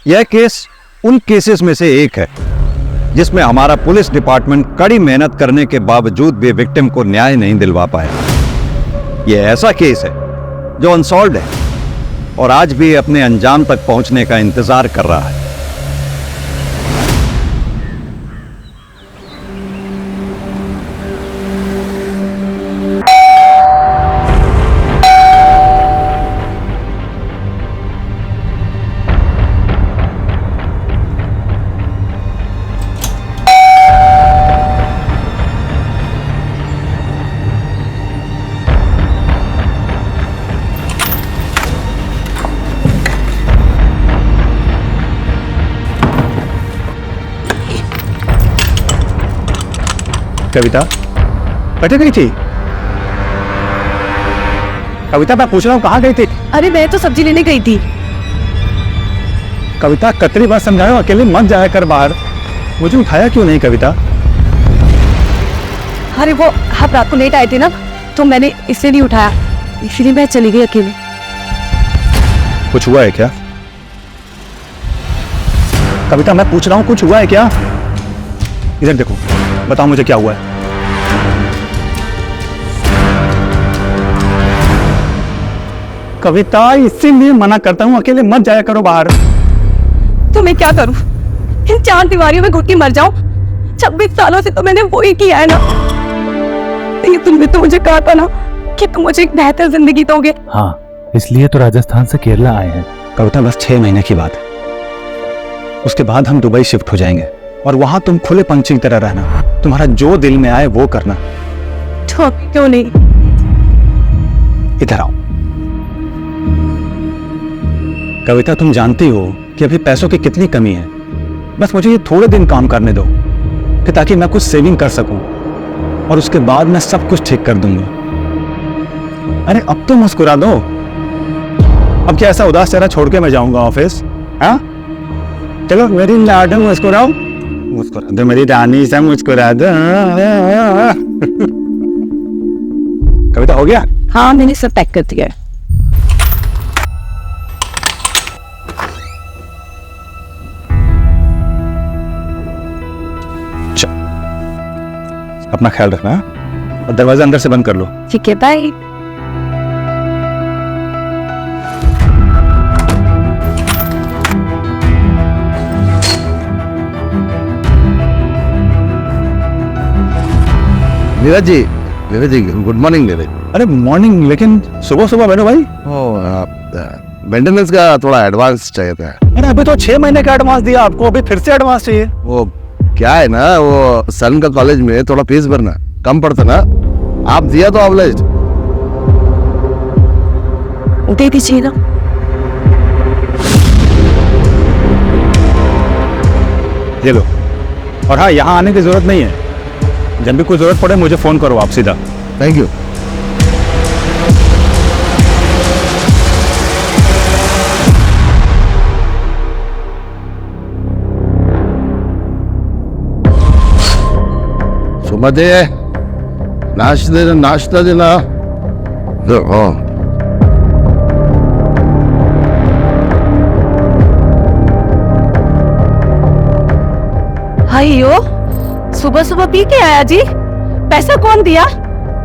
यह केस उन केसेस में से एक है जिसमें हमारा पुलिस डिपार्टमेंट कड़ी मेहनत करने के बावजूद भी विक्टिम को न्याय नहीं दिलवा पाया। यह ऐसा केस है जो अनसॉल्व्ड है और आज भी अपने अंजाम तक पहुंचने का इंतजार कर रहा है। कविता कटे गई थी? कविता मैं पूछ रहा हूँ कहाँ गई थी? अरे मैं तो सब्जी लेने गई थी। कविता कतरी बात समझाओ, अकेले मत जाया कर बाहर। मुझे उठाया क्यों नहीं कविता? अरे वो आप रात को लेट आए थे ना, तो मैंने इसलिए नहीं उठाया, इसलिए मैं चली गई अकेले। कुछ हुआ है क्या? कविता मैं पूछ रहा हूँ कुछ हुआ है क्या? इधर देखो, बताओ मुझे क्या हुआ है। कविता इसीलिए मना करता हूँ, अकेले मत जाया करो बाहर। तो मैं क्या करूं? इन 4 दीवारियों में घुट के मर जाऊं? 26 सालों से तो मैंने वही किया है ना। लेकिन तुमने तो मुझे कहा था ना कि तुम मुझे एक बेहतर जिंदगी दोगे। हाँ, इसलिए तो राजस्थान से केरला आए हैं। कविता बस 6 महीने की बात है, उसके बाद हम दुबई शिफ्ट हो जाएंगे और वहां तुम खुले पंछी की तरह रहना, तुम्हारा जो दिल में आए वो करना। तो क्यों नहीं? इधर आओ। कविता तुम जानती हो कि अभी पैसों की कितनी कमी है। बस मुझे ये थोड़े दिन काम करने दो कि ताकि मैं कुछ सेविंग कर सकूं और उसके बाद मैं सब कुछ ठीक कर दूंगा। अरे अब तो मुस्कुरा दो। अब क्या ऐसा उदास चेहरा छोड़ के मैं जाऊंगा ऑफिस? हाँ चलो मेरी लाडो मुस्कुराओ, मुस्कुरा दो मेरी रानी सा, मुस्कुरा दो। कविता हो गया? हाँ मैंने सब पैक कर दिया है। अपना ख्याल रखना और दरवाजा अंदर से बंद कर लो। ठीक है, bye. Neeraj ji good morning Neeraj. अरे मॉर्निंग, लेकिन सुबह सुबह बैठो भाई। मेंटेनेंस का थोड़ा एडवांस चाहिए था। अरे अभी तो 6 महीने का एडवांस दिया आपको, अभी फिर से एडवांस चाहिए? वो क्या है ना, वो सन का कॉलेज में थोड़ा फीस भरना कम पड़ता ना, आप दिया तो ऑब्लाइज्ड। दे दीजिए ना। ये लो। और हाँ, यहाँ आने की जरूरत नहीं है, जब भी कोई जरूरत पड़े मुझे फोन करो आप सीधा। Thank you. सुबह दे नाश्ता देना। अयो, सुबह सुबह पी के आया जी? पैसा कौन दिया?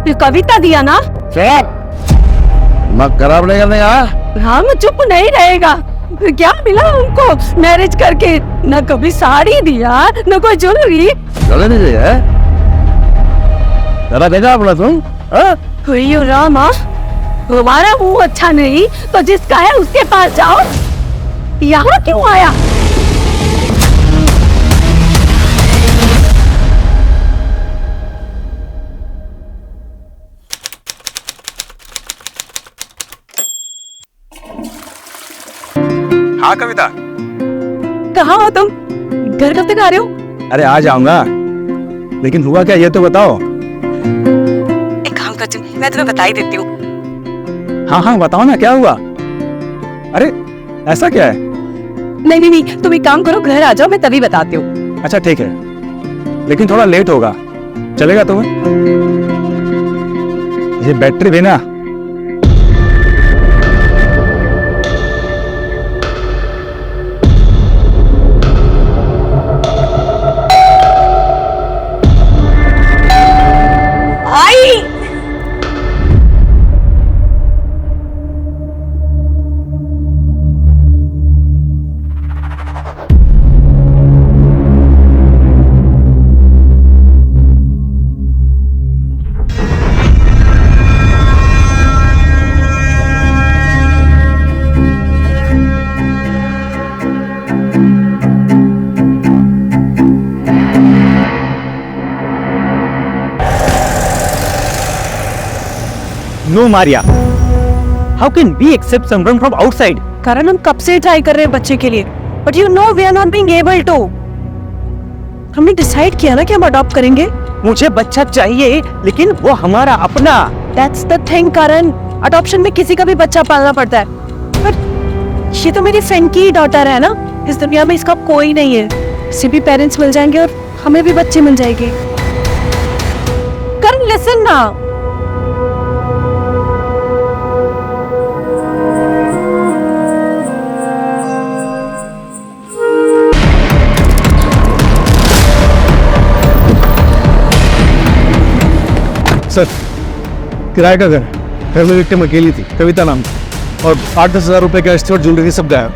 ये कविता दिया ना? दिमाग खराब नहीं करने का। हम चुप नहीं रहेगा। क्या मिला उनको मैरिज करके? न कभी साड़ी दिया, न कोई ज्वेलरी। चले नहीं चाहिए जरा भेजा अपना तुम। अयो रामा, हमारा मुंह अच्छा नहीं तो जिसका है उसके पास जाओ। यहाँ क्यों आया? हाँ कविता, कहाँ हो तुम? घर कब तक आ रहे हो? अरे आ जाऊंगा, लेकिन हुआ क्या ये तो बताओ। एक काम करती हूँ, मैं तुम्हें बता ही देती हूँ। हाँ हाँ बताओ ना, क्या हुआ? अरे ऐसा क्या है? नहीं, तुम एक काम करो, घर आ जाओ, मैं तभी बताती हूँ। अच्छा ठीक है, लेकिन थोड़ा लेट होगा, चलेगा तुम्हें? ये बैटरी भी ना। No Maria, how can we accept someone from outside? Karan, हम कब से ट्राई कर रहे हैं बच्चे के लिए, but you know we are not being able to. हमने डिसाइड किया ना कि हम अडॉप्ट करेंगे। मुझे बच्चा चाहिए, लेकिन वो हमारा अपना। That's the thing Karan, adoption में किसी का भी बच्चा पालना पड़ता है, पर ये तो मेरी फ्रेंड की डॉटर है ना, इस दुनिया में इसका कोई नहीं है। इसे भी पेरेंट्स मिल जाएंगे और हमें भी बच्चे मिल जाएंगे। करण लिसन ना। सर, किराए का घर, घर में विक्टिम अकेली थी, कविता नाम की, और 8-10 हज़ार रुपए का स्टोर ज्वेलरी सब गायब।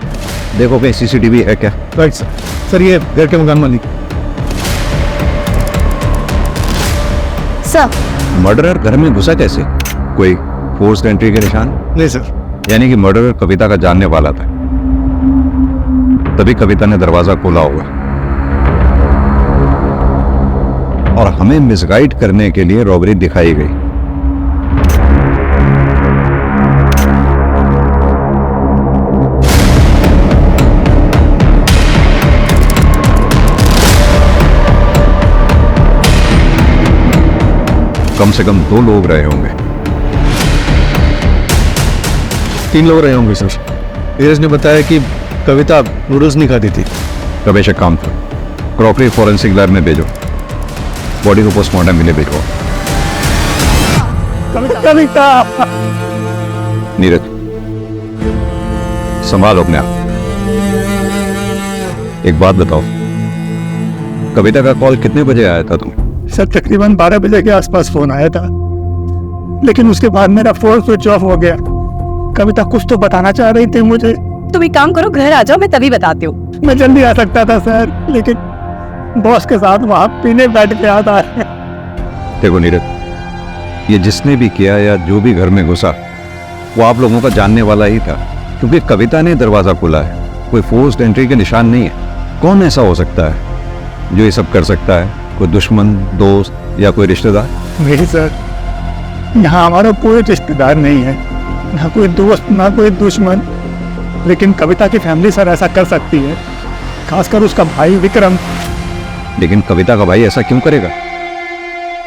देखो कहीं सीसीटीवी है क्या? Right sir. सर ये घर के मकान मालिक। सर, मर्डरर घर में घुसा कैसे? कोई फोर्स्ड एंट्री के निशान? नहीं सर। यानी कि मर्डरर कविता का जानने वाला था, तभी कविता ने दरवाजा खोला होगा और हमें मिसगाइड करने के लिए रॉबरी दिखाई गई। कम से कम 2 लोग रहे होंगे। 3 लोग रहे होंगे सर। धीरज ने बताया कि कविता नूडल्स नहीं खाती थी। रमेश, एक काम करो, क्रॉकरी फॉरेंसिक लैब में भेजो, बॉडी को पोस्टमार्टम के लिए भेजो। कविता नीरज, संभालो अपने आप। एक बात बताओ, कविता का कॉल कितने बजे आया था तुम्हें? सर तकरीबन 12 बजे के आसपास फोन आया था, लेकिन उसके बाद मेरा फोन स्विच ऑफ हो गया। कविता कुछ तो बताना चाह रही थी मुझे। तुम एक काम करो, घर आ जाओ, मैं तभी बताती हूँ। मैं जल्दी आ सकता था सर, लेकिन बॉस के साथ वहां पीने बैठ गया था। देखो नीरज, ये जिसने भी किया या जो भी घर में घुसा, वो आप लोगों का जानने वाला ही था, क्योंकि कविता ने दरवाजा खोला है। कोई फोर्स्ड एंट्री के निशान नहीं है। कौन ऐसा हो सकता है जो ये सब कर सकता है? कोई दुश्मन, दोस्त या कोई रिश्तेदार? नहीं सर, यहाँ हमारा कोई रिश्तेदार नहीं है, ना कोई दोस्त, ना कोई दुश्मन। लेकिन कविता की फैमिली सर ऐसा कर सकती है, खासकर उसका भाई विक्रम। लेकिन कविता का भाई ऐसा क्यों करेगा?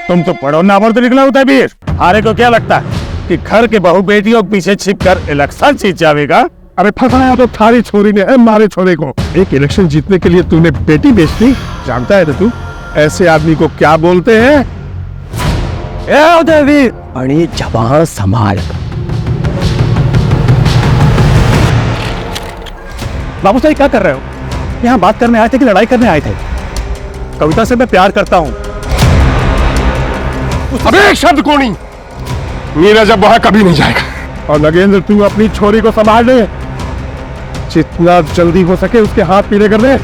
तुम तो पढ़ो ना, तो निकला होता है वीर। हारे को क्या लगता है कि घर के बहू बेटियों के पीछे छिप कर इलेक्शन जीत जाएगा? अरे फंसाया तो थारी छोरी ने है, मारे छोरे को। एक इलेक्शन जीतने के लिए तूने बेटी बेच दी, जानता है ना तू ऐसे आदमी को क्या बोलते हैं? वीर, अरे जबान संभाल। बाबू साहब क्या कर रहे हो? यहाँ बात करने आए थे कि लड़ाई करने आए थे? कविता से मैं प्यार करता हूँ। अबे एक शब्द को नहीं, नीरज अब वहां कभी नहीं जाएगा। और नगेंद्र, तू अपनी छोरी को संभाल ले, जितना जल्दी हो सके उसके हाथ पीले कर दे।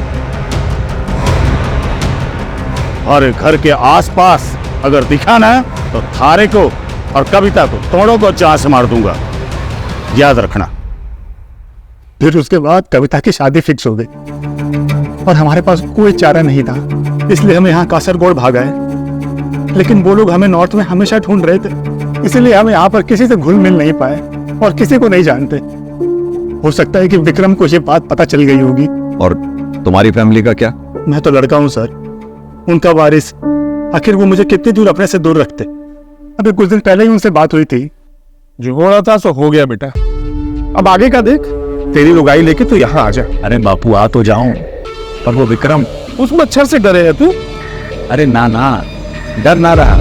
और घर के आसपास अगर दिखा ना तो थारे को और कविता को तोड़ों को चाह से मार दूंगा, याद रखना। फिर उसके बाद कविता की शादी फिक्स हो गई और हमारे पास कोई चारा नहीं था, इसलिए हम यहाँ कासरगोड भाग आए। लेकिन वो लोग हमें नॉर्थ में हमेशा ढूंढ रहे थे, इसलिए हम यहाँ पर किसी से घुल मिल नहीं पाए और किसी को नहीं जानते। हो सकता है कि विक्रम को ये बात पता चल गई होगी। और तुम्हारी फैमिली का क्या? मैं तो लड़का हूँ सर, उनका वारिस। आखिर वो मुझे कितनी दूर अपने से दूर रखते? अभी कुछ दिन पहले ही उनसे बात हुई थी। जो हो रहा था सो हो गया बेटा, अब आगे का देख। तेरी लुगाई लेके तू यहाँ आ जा। अरे बापू आ तो जाऊं, पर वो विक्रम, उस मच्छर से डरे है तू? अरे ना ना, डर ना रहा।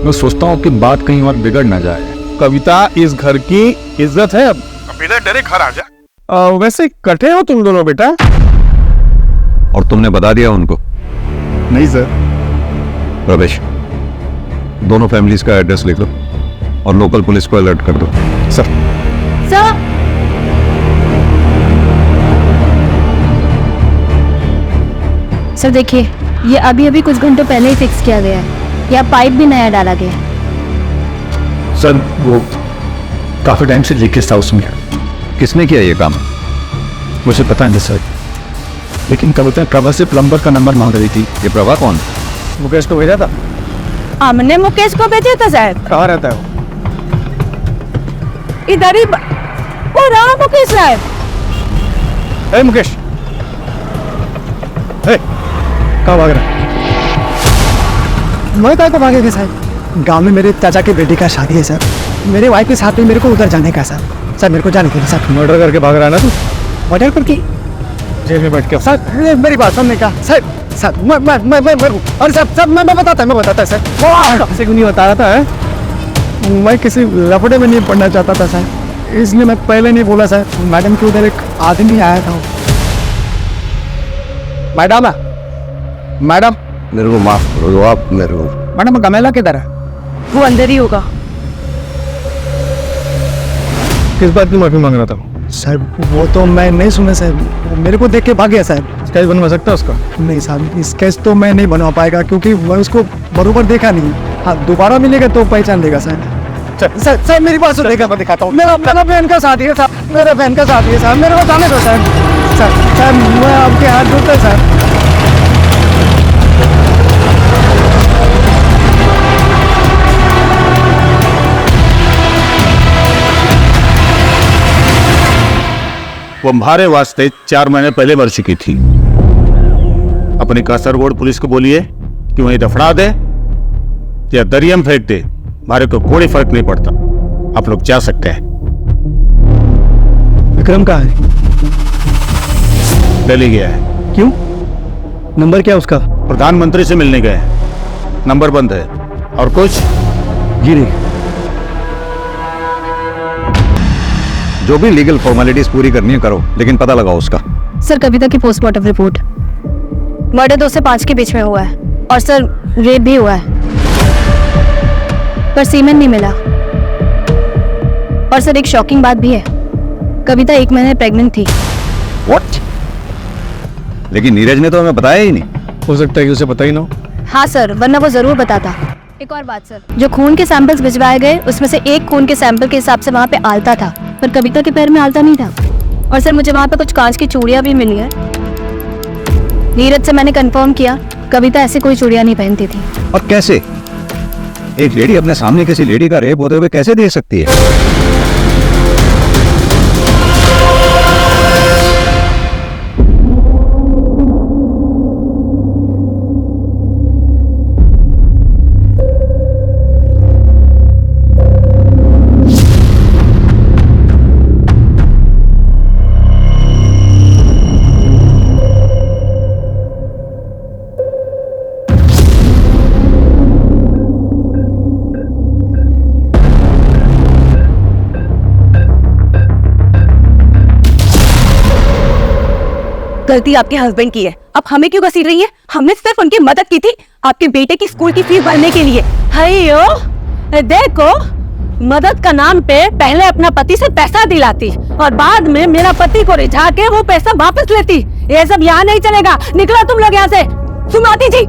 मैं सोचता हूँ कि बात कहीं और बिगड़ ना जाए। कविता इस घर की इज्जत है, अब बिना डरे घर आ जा। वैसे कटे हो तुम दोनों बेटा? और तुमने बता दिया उनको? नहीं सर। रमेश, दोनों फैमिलीज का एड्रेस लिख लो और लोकल पुलिस को अलर्ट कर दो। सर। सर, सर देखिए, ये अभी अभी कुछ घंटों पहले ही फिक्स किया गया है। यह पाइप भी नया डाला गया है। सर वो काफी टाइम से लीकेज था उसमें। किसने किया ये काम? मुझे पता नहीं सर, लेकिन कविता प्रभा से प्लम्बर का नंबर मांग रही थी। ये प्रभा कौन? मुकेश को भेजा था। हमने मुकेश को भेजा था सर। कहाँ रहता है वो? इधर ही वो रहा मुकेश साहब। ए मुकेश, कहाँ भाग रहा है? मैं कहाँ को भागेगा सर? गांव में मेरे चाचा की बेटी का शादी है सर। मेरे वाइफ के साथ में मेरे को उधर जाने का सर। सर मेरे को जाने के लिए सर। मर्डर करके भाग रहा है ना तू? मर्डर करके जेल में बैठ के। सर मेरी बात सुनने का सर। सर मैं और सर मैं बताता सर। ऐसे क्यों नहीं बता रहा था? मैं किसी लफड़े में नहीं पढ़ना चाहता था सर, इसलिए मैं पहले नहीं बोला सर। मैडम के उधर एक आदमी आया था। मैडम मेरे को माफ करो, आप मेरे को। मैडम गमेला किधर है? वो अंदर ही होगा। किस बात की माफी मांग रहा था? सर वो तो मैं नहीं सुना सर, मेरे को देख के भाग गया सर। स्केच बनवा सकता है उसका? नहीं सर, स्केच तो मैं नहीं बनवा पाएगा क्योंकि मैं उसको बरोबर देखा नहीं। हाँ दोबारा मिलेगा तो पहचान लेगा सर। सर मेरी बात सुनेगा, मैं दिखाता हूँ। मेरा बहन का साथी है सर, मेरा बहन का साथी है सर, मेरे को जाने दो सर। सर मैं आपके हाथ जोड़ता हूं, सर। वो हमारे वास्ते 4 महीने पहले मर चुकी थी। अपनी कासरगोड पुलिस को बोलिए कि वहीं दफना दे या दरिया में फेंक दे, हमारे को कोई फर्क नहीं पड़ता। आप लोग जा सकते हैं। विक्रम कहाँ है? दिल्ली गया है। क्यों? नंबर क्या उसका? प्रधानमंत्री से मिलने गए हैं, नंबर बंद है। और कुछ? जी नहीं। जो भी लीगल फॉर्मेलिटीज पूरी करनी है करो, लेकिन पता लगाओ उसका। सर कविता की पोस्टमार्टम रिपोर्ट, मर्डर 2 से 5 के बीच में हुआ है और सर रेप भी हुआ है, पर सीमेन नहीं मिला। और सर एक शॉकिंग बात भी है, कविता 1 महीने प्रेग्नेंट थी। व्हाट? लेकिन नीरज ने तो हमें बताया ही नहीं। हो सकता है कि उसे पता ही ना हो। हाँ सर, वरना वो जरूर बताता। एक और बात सर, जो खून के सैंपल्स भिजवाए गए उसमें से एक खून के सैंपल के हिसाब से वहाँ पे आलता था, पर कविता के पैर में आलता नहीं था। और सर मुझे वहाँ पे कुछ कांच की चूड़ियाँ भी मिली है। नीरज से मैंने कंफर्म किया, कविता ऐसे कोई चूड़ियाँ नहीं पहनती थी। और कैसे एक लेडी अपने सामने किसी लेडी का रेप होते हुए कैसे देख सकती है? गलती आपके हस्बैंड की है, अब हमें क्यों घसीट रही है? हमने सिर्फ उनकी मदद की थी आपके बेटे की स्कूल की फीस भरने के लिए। हयो देखो, मदद का नाम पे पहले अपना पति से पैसा दिलाती और बाद में मेरा पति को रिझा के वो पैसा वापस लेती। ये सब यहाँ नहीं चलेगा, निकलो तुम लोग यहाँ से। सुमाती जी,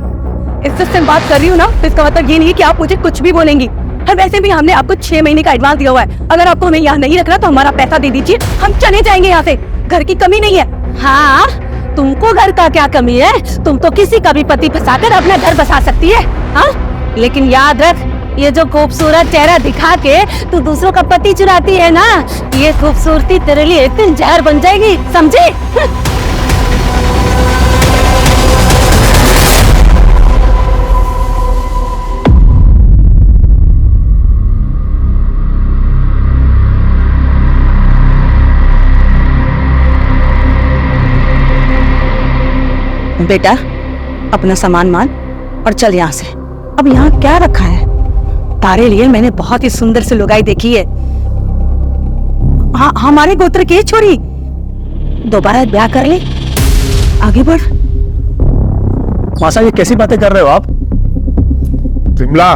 इससे बात कर रही हूँ ना, तो इसका मतलब ये नहीं है कि आप मुझे कुछ भी बोलेंगी। और वैसे भी हमने आपको 6 महीने का एडवांस दिया हुआ है। अगर आपको हमें यहाँ नहीं रखना तो हमारा पैसा दे दीजिए, हम चले जाएंगे यहाँ से। घर की कमी नहीं है। हाँ, तुमको घर का क्या कमी है? तुम तो किसी का भी पति फंसाकर अपना घर बसा सकती है। हाँ, लेकिन याद रख, ये जो खूबसूरत चेहरा दिखा के तू दूसरों का पति चुराती है ना, ये खूबसूरती तेरे लिए एक दिन जहर बन जाएगी, समझी? बेटा, अपना सामान मान और चल यहाँ से। अब यहाँ क्या रखा है? तारे लिए मैंने बहुत ही सुंदर सी लुगाई देखी है। हाँ, हमारे गोत्र की छोरी, दोबारा ब्याह कर ले, आगे बढ़। मासा ये कैसी बातें कर रहे हो आप? विमला,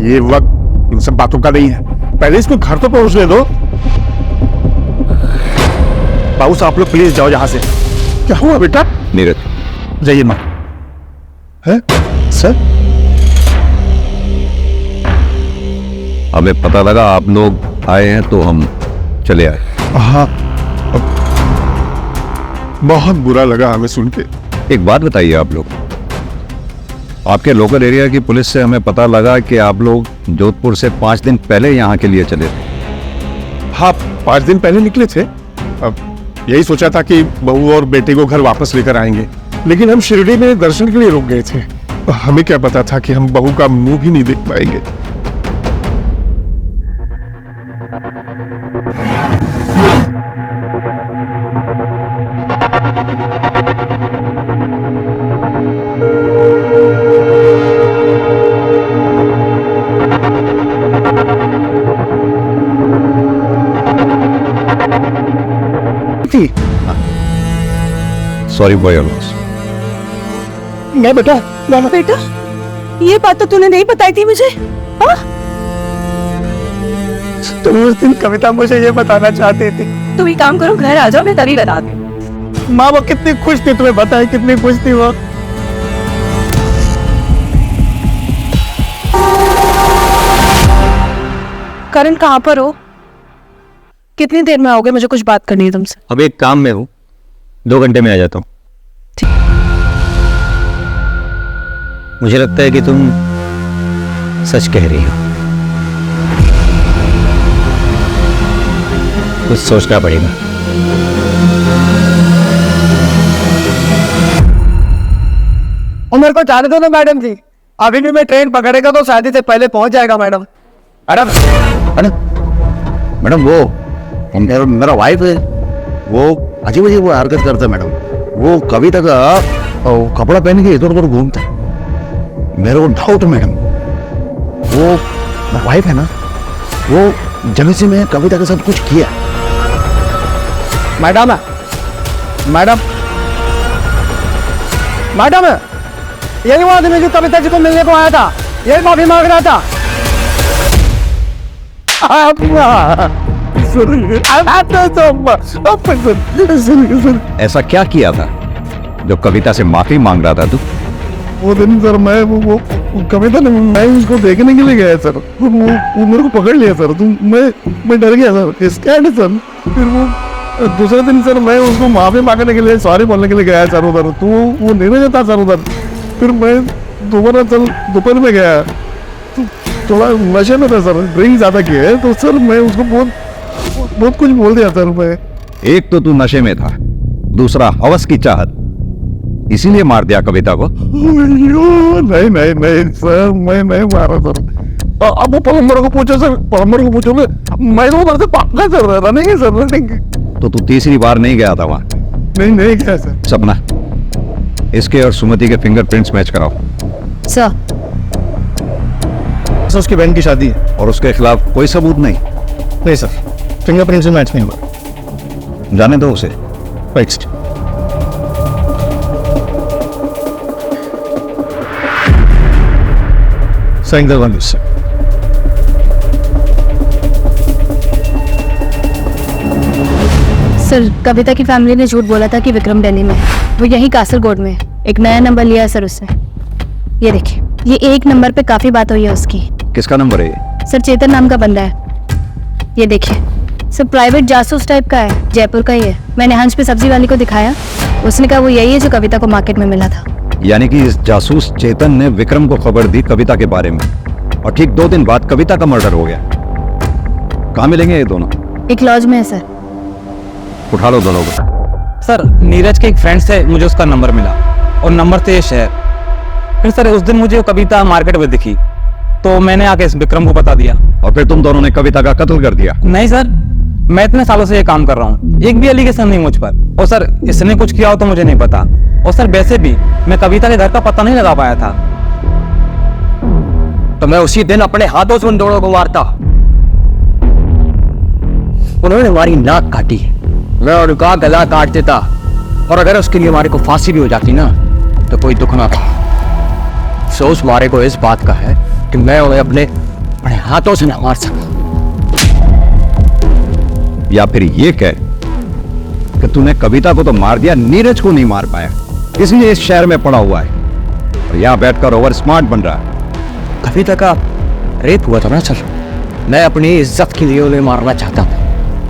ये वक्त इन सब बातों का नहीं है। पहले इसको घर तो पहुंचने दो। बाबू साहब, आप लोग प्लीज जाओ यहाँ से। क्या हुआ बेटा? नीरज, जाइए माँ। है सर? हमें पता लगा आप लोग आए हैं तो हम चले आए। हाँ, बहुत बुरा लगा हमें सुन के। एक बात बताइए, आप लोग, आपके लोकल एरिया की पुलिस से हमें पता लगा कि आप लोग जोधपुर से 5 दिन पहले यहाँ के लिए चले थे। हाँ, 5 दिन पहले निकले थे। अब यही सोचा था कि बहू और बेटे को घर वापस लेकर आएंगे, लेकिन हम शिरडी में दर्शन के लिए रुक गए थे। हमें क्या पता था कि हम बहू का मुंह भी नहीं देख पाएंगे। Sorry for your loss. मैं बेटा बेटा, ये बात तो तूने नहीं बताई थी मुझे। हाँ? तुम उस दिन कविता मुझे ये बताना चाहती थी। तुम एक काम करो, घर आ जाओ, मैं तभी बता दूँ। माँ वो कितनी खुश थी, तुम्हें बताए कितनी खुश थी वो। करण कहाँ पर हो? कितनी देर में आओगे? मुझे कुछ बात करनी है तुमसे। अब एक काम में हूँ, 2 घंटे में आ जाता हूँ। मुझे लगता है कि तुम सच कह रही हो। कुछ सोचना पड़ेगा। और मेरे को जाने दो ना मैडम जी, अभी भी मैं ट्रेन पकड़ेगा तो शादी से पहले पहुंच जाएगा मैडम। मैडम वो मेरा वाइफ है, वो अजीब अजीब वो हरकत करता है मैडम। वो कविता का कपड़ा पहन के इधर उधर घूमता है। मेरे को डाउट है मैडम, वो वाइफ है ना, वो जगह से मैं कविता के साथ कुछ किया। मैडम मैडम मैडम यही वो आदमी जो कविता जी को मिलने को आया था, यही माफी मांग रहा था। ऐसा क्या किया था जो कविता से माफी मांग रहा था तू? वो दिन सर मैं वो कविता ने मैं उसको देखने के लिए गया सर, वो मेरे को पकड़ लिया सर। मैं डर गया सर, स्कैर्ड सर। फिर वो दूसरे दिन सर मैं उसको माफी मांगने के लिए सॉरी बोलने के लिए गया सर उधर, तो वो नहीं था सर उधर। फिर मैं दोबारा सर दोपहर में गया, तो थोड़ा नशे में था सर, ड्रिंक ज्यादा किया है, तो सर मैं उसको बहुत कुछ बोल दिया सर। मैं एक तो तू नशे में था, दूसरा हवस की चाहत, इसीलिए मार दिया कविता को। नहीं सर, मैं नहीं मारा सर। अब वो प्लम्बर को पूछो सर, प्लम्बर को पूछो। मैं तो उधर से पक्का सर रनिंग है सर, रनिंग। तो तू तीसरी बार नहीं गया था वहां? नहीं गया सर। सपना, इसके और सुमति के फिंगरप्रिंट्स मैच कराओ। सर उसकी बहन की शादी है और उसके खिलाफ कोई सबूत नहीं? नहीं सर, फिंगरप्रिंट से मैच नहीं हुआ। जाने दो उसे। Fixed. Saying the one sir. Sir Kavita की फैमिली ने झूठ बोला था कि विक्रम दिल्ली में है। वो यही कासरगोड में है। एक नया नंबर लिया है सर उससे। ये देखिए, ये एक नंबर पे काफी बात हुई है उसकी। किसका नंबर है ये? सर चेतन नाम का बंदा है। ये देखिए सर, प्राइवेट जासूस टाइप का है, जयपुर का ही है। मैंने हंस पे सब्जी वाली को दिखाया, उसने कहा वो यही है जो कविता को मार्केट में मिला था। यानी कि इस जासूस चेतन ने विक्रम को खबर दी कविता के बारे में, और ठीक 2 दिन बाद कविता का मर्डर हो गया। कहाँ मिलेंगे ये दोनों? एक लॉज में है सर। उठा लो दोनों को। सर नीरज के एक फ्रेंड से मुझे उसका नंबर मिला, और नंबर थे ये शहर। फिर सर उस दिन मुझे वो कविता मार्केट में दिखी, तो मैंने आके इस विक्रम को बता दिया। और फिर तुम दोनों ने कविता का कत्ल कर दिया? नहीं सर, मैं इतने सालों से ये काम कर रहा हूँ, एक भी एलिगेशन नहीं मुझ पर। और सर इसने कुछ किया हो तो मुझे नहीं पता। और सर वैसे भी मैं कविता के घर का पता नहीं लगा पाया था। तो मैं उसी दिन अपने हाथों से उन दोनों को मारता। उन्होंने हमारी नाक काटी, मैं उनका गला काट देता, और अगर उसके लिए हमारे को फांसी भी हो जाती ना तो कोई दुख ना था। अफसोस हमारे को इस बात का है कि मैं उन्हें अपने हाथों से ना मार सका। या फिर ये कह कि तूने कविता को तो मार दिया, नीरज को नहीं मार पाया, इसलिए इस शहर में पड़ा हुआ है और यहाँ बैठकर ओवर स्मार्ट बन रहा है। कविता का रेप हुआ था ना सर, मैं अपनी इज्जत के लिए उन्हें मारना चाहता था।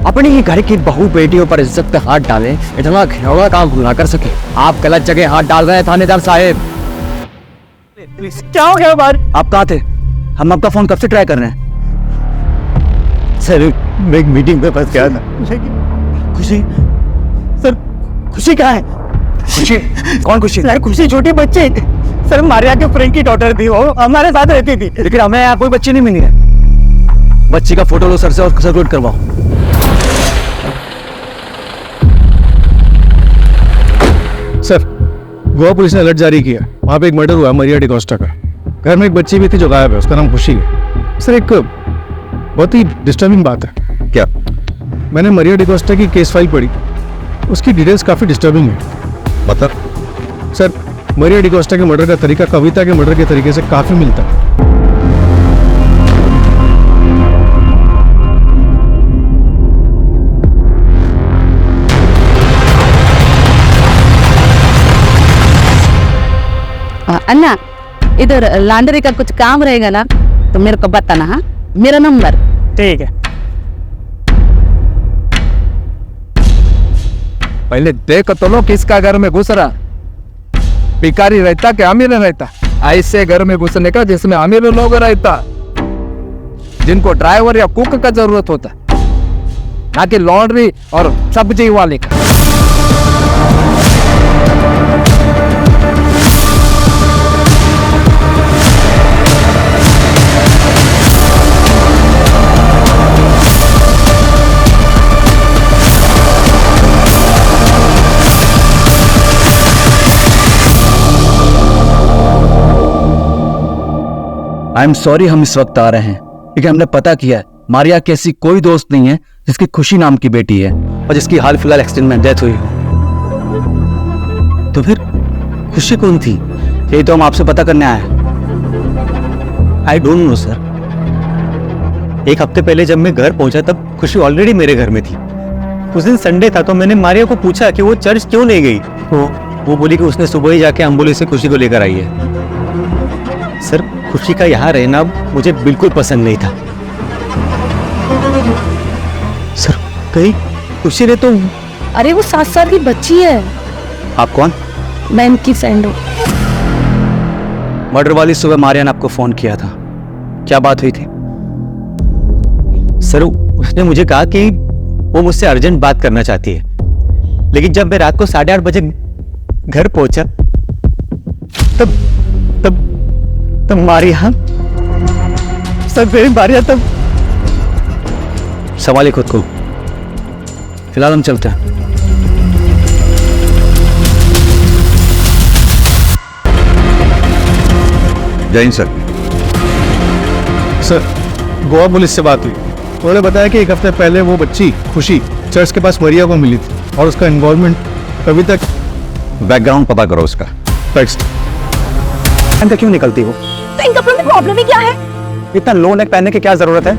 अपने ही घर की बहू बेटियों पर इज्जत पे हाथ डाले, इतना घिनौना काम ना कर सके। आप गलत जगह हाथ डाल रहे हैं थानेदार साहब। क्या हो गया बार? आप कहाँ थे? हम आपका फोन कब से ट्राई कर रहे हैं। सर मैं एक मीटिंग में फंस गया था। खुशी सर, खुशी कहाँ है? खुशी? कौन खुशी? सर खुशी छोटी बच्ची, सर मारिया के फ्रेंड की डॉटर थी, वो हमारे साथ रहती थी। लेकिन हमें यहाँ कोई बच्ची नहीं मिली है। बच्ची का फोटो लो सर से और सर्कुलेट करवाओ। सर गोवा पुलिस ने अलर्ट जारी किया, वहाँ पे एक मर्डर हुआ मरिया डिकोस्टा का। घर में एक बच्ची भी थी जो गायब है, उसका नाम खुशी है। सर एक बहुत ही डिस्टर्बिंग बात है। क्या? मैंने मरिया डिकोस्टा की केस फाइल पढ़ी, उसकी डिटेल्स काफ़ी डिस्टर्बिंग है। बता। सर मरिया डिकोस्टा के मर्डर का तरीका कविता के मर्डर के तरीके से काफ़ी मिलता है। अन्ना, इधर लॉन्ड्री का कुछ काम रहेगा ना तो मेरे को बताना। हाँ, मेरा नंबर। ठीक है। पहले देख तो लो किसका घर में घुस रहा, भिखारी रहता कि अमीर रहता। ऐसे घर में घुसने का जिसमें अमीर लोग रहता, जिनको ड्राइवर या कुक का जरूरत होता, ना कि लॉन्ड्री और सब्जी वाले का। आई एम सॉरी हम इस वक्त आ रहे हैं, क्योंकि हमने पता किया है मारिया की ऐसी कोई दोस्त नहीं है जिसकी खुशी नाम की बेटी है और जिसकी हाल फिलहाल एक्सीडेंट में डेथ हुई हो। तो फिर खुशी कौन थी? यही तो हम आपसे पता करने आए हैं। I don't know sir. एक हफ्ते पहले जब मैं घर पहुंचा तब खुशी ऑलरेडी मेरे घर में थी। उस दिन संडे था तो मैंने मारिया को पूछा कि वो चर्च क्यों नहीं गई, तो वो बोली कि उसने सुबह ही जाके एम्बुलेंस से खुशी को लेकर आई है। सर खुशी का यहाँ रहना मुझे बिल्कुल पसंद नहीं था। सर कहीं खुशी ने तो। अरे वो 7 साल की बच्ची है। आप कौन? मैं इनकी फ्रेंड हूँ। मर्डर वाली सुबह मारिया ने आपको फोन किया था, क्या बात हुई थी? सर उसने मुझे कहा कि वो मुझसे अर्जेंट बात करना चाहती है, लेकिन जब मैं रात को 8:30 बजे घर पहुंचा तब मारिया, सब मेरी मारिया तब। संभालिए खुद को, फिलहाल हम चलते हैं। जय Hind sir. Sir Goa police से बात हुई, उन्होंने बताया कि एक हफ्ते पहले वो बच्ची खुशी चर्च के पास मरिया को मिली थी और उसका इन्वॉल्वमेंट कविता। बैकग्राउंड पता करो उसका। टेक्स्ट क्यों निकलती हो? तो इन कपड़ों में प्रॉब्लम ही क्या है? इतना लो नेक पहनने की क्या जरूरत है?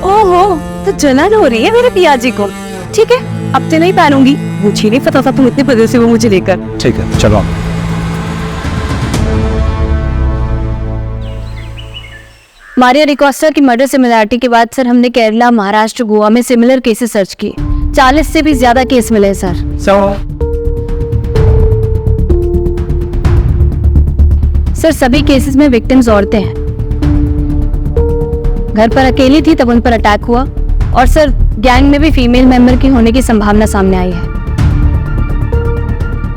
ओहो, तो जलन हो रही है मेरे पिया जी को। ठीक है, अब से नहीं पहनूंगी। मुझे नहीं पता था तुम इतने बजे से वो मुझे लेकर। ठीक है चलो। मारिया डिकोस्टा की मर्डर सिमिलरिटी के बाद सर हमने केरला, महाराष्ट्र, गोवा में सिमिलर केसेस सर्च किए। 40 से भी ज्यादा केस मिले सर। सर सभी केसेस में विक्टिम्स औरतें हैं। घर पर अकेली थी तब उन पर अटैक हुआ, और सर गैंग में भी फीमेल मेंबर की होने की संभावना सामने आई है।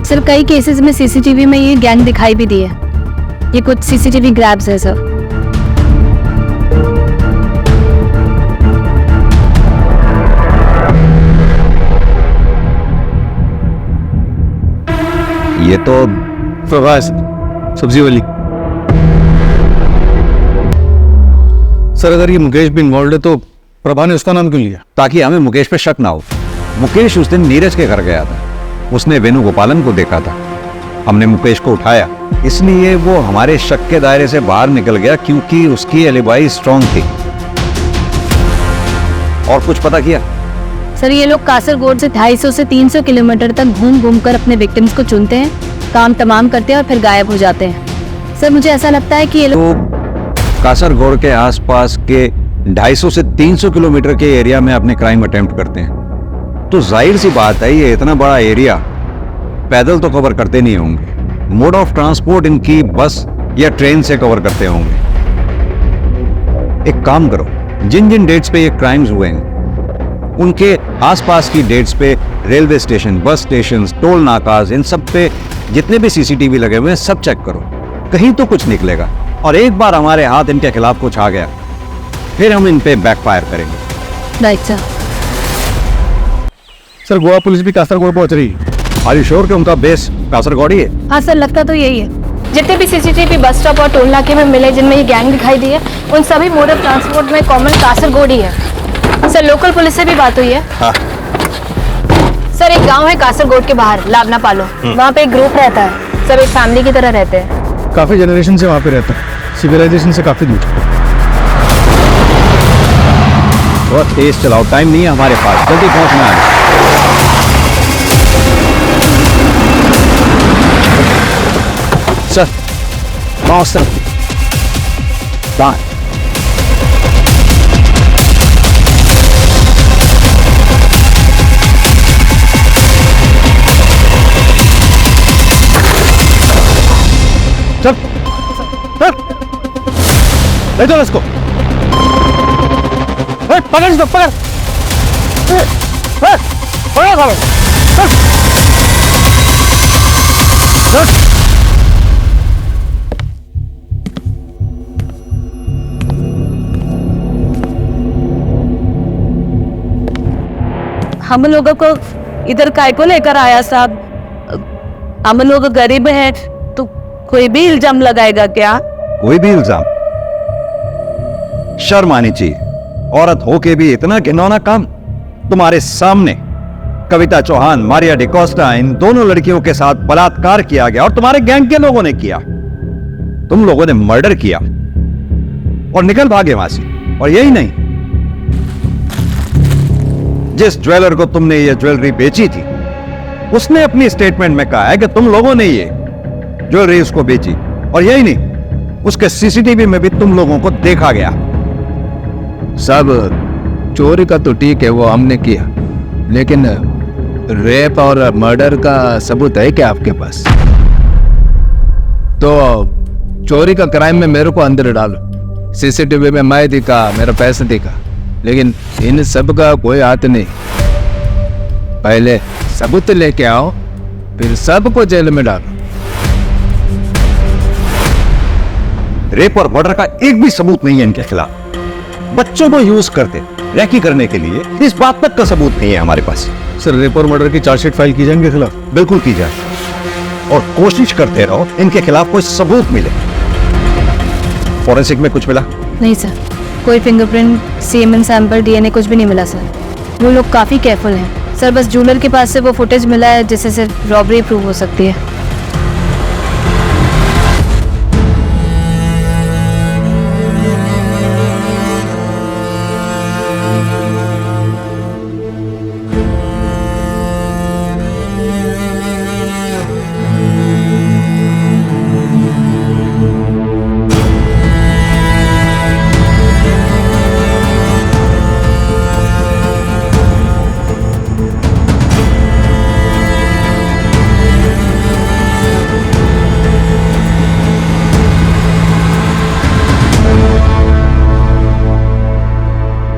सर कई केसेस में सीसीटीवी में ये गैंग दिखाई भी दी है। ये कुछ सीसीटीवी ग्रैब्स है सर। ये तो प्रभास सब्जी वाली। सर अगर ये मुकेश भी इन्वॉल्व है तो प्रभा ने उसका नाम क्यों लिया? ताकि हमें मुकेश पे शक ना हो। मुकेश उस दिन नीरज के घर गया था, उसने वेणुगोपालन को देखा था। हमने मुकेश को उठाया, इसलिए वो हमारे शक के दायरे से बाहर निकल गया क्योंकि उसकी एलिबाई स्ट्रांग थी। और कुछ पता किया? सर ये लोग कासरगोड से 250 से 300 किलोमीटर तक घूम घूम कर अपने विक्टिम्स को चुनते हैं, काम तमाम करते हैं और फिर गायब हो जाते हैं। सर मुझे ऐसा लगता है कि ये लोग तो कासरगोड के आसपास के 250 से 300 किलोमीटर के एरिया में अपने क्राइम अटेम्प्ट करते हैं, तो जाहिर सी बात है ये इतना बड़ा एरिया पैदल तो कवर करते नहीं होंगे। मोड ऑफ ट्रांसपोर्ट इनकी बस या ट्रेन से कवर करते होंगे। एक काम करो, जिन जिन डेट्स पे ये क्राइम्स हुए हैं उनके आसपास की डेट्स पे railway station, bus station, toll नाकाज, इन सब पे जितने भी सीसीटीवी लगे हुए हैं सब चेक करो, कहीं तो कुछ निकलेगा। और एक बार हमारे हाथ इनके खिलाफ कुछ आ गया फिर हम इन पे बैकफायर करेंगे। Right sir. Sir Goa police भी कासरगोड पहुंच रही है। आर यू श्योर कि उनका बेस कासरगोड ही है? हाँ सर, लगता तो यही है। जितने भी सीसीटीवी बस स्टॉप और टोल नाके में मिले जिनमें ये गैंग दिखाई दी है, उन सभी मोड ऑफ ट्रांसपोर्ट में कॉमन कासरगोड ही है। सर लोकल पुलिस से भी बात हुई है। हाँ। सर एक गांव है कासरगोड के बाहर, लावना पालो, वहाँ पे एक ग्रुप रहता है, सब एक फैमिली की तरह रहते हैं। काफी जनरेशन से वहाँ पे रहता है, सिविलाइजेशन से काफी दूर। बहुत तेज चलाओ, टाइम नहीं है हमारे पास, जल्दी पहुंचना है। सर बाहर सर, बाहर। चल चल, ले चलो इसको। पकड़ इसको, पकड़। पकड़ साले। हम लोगों को इधर काय को लेकर आया साहब? हम लोग गरीब हैं तो कोई भी इल्जाम लगाएगा क्या? कोई भी इल्जाम? शर्म आनी चाहिए, औरत होके भी इतना घिनौना काम। तुम्हारे सामने कविता चौहान, मारिया डिकोस्टा, इन दोनों लड़कियों के साथ बलात्कार किया गया और तुम्हारे गैंग के लोगों ने किया। तुम लोगों ने मर्डर किया और निकल भागे वहां से। और यही नहीं, जिस ज्वेलर को तुमने ये ज्वेलरी बेची थी उसने अपनी स्टेटमेंट में कहा है कि तुम लोगों ने ये ज्वेलरी उसको बेची। और यही नहीं, उसके सीसीटीवी में भी तुम लोगों को देखा गया। सब चोरी का तो ठीक है, वो हमने किया, लेकिन रेप और मर्डर का सबूत है क्या आपके पास? तो चोरी का क्राइम में मेरे को अंदर डालो, सीसीटीवी में मैं दिखा, मेरा पैसा दिखा, लेकिन इन सब का कोई हाथ नहीं। पहले सबूत लेके आओ, फिर सबको जेल में डालो। रेप और मर्डर का एक भी सबूत नहीं है इनके खिलाफ। बच्चों को यूज करते रैकी करने के लिए, इस बात तक का सबूत नहीं है हमारे पास। सर रेप और मर्डर की चार्जशीट फाइल की जाए इनके खिलाफ? बिल्कुल की जाए, और कोशिश करते रहो इनके खिलाफ कोई सबूत मिले। फॉरेंसिक में कुछ मिला? नहीं सर, कोई फिंगरप्रिंट, सीमेन सैंपल, डीएनए कुछ भी नहीं मिला सर। वो लोग काफ़ी केयरफुल हैं सर। बस ज्वेलर के पास से वो फुटेज मिला है जिससे सिर्फ रॉबरी प्रूव हो सकती है।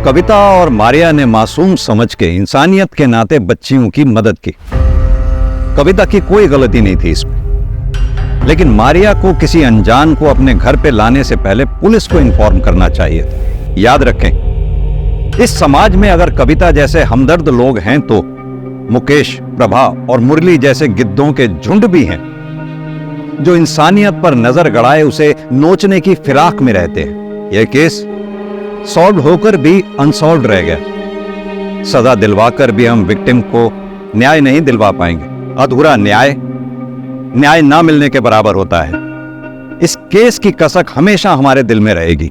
कविता और मारिया ने मासूम समझ के इंसानियत के नाते बच्चियों की मदद की। कविता की कोई गलती नहीं थी इसमें, लेकिन मारिया को किसी अनजान को अपने घर पे लाने से पहले पुलिस को इन्फॉर्म करना चाहिए था। याद रखें, इस समाज में अगर कविता जैसे हमदर्द लोग हैं तो मुकेश, प्रभा और मुरली जैसे गिद्धों के झुंड भी हैं जो इंसानियत पर नजर गड़ाए उसे नोचने की फिराक में रहते हैं। यह केस सॉल्व होकर भी अनसॉल्व रह गया। सजा दिलवाकर भी हम विक्टिम को न्याय नहीं दिलवा पाएंगे। अधूरा न्याय न्याय ना मिलने के बराबर होता है। इस केस की कसक हमेशा हमारे दिल में रहेगी।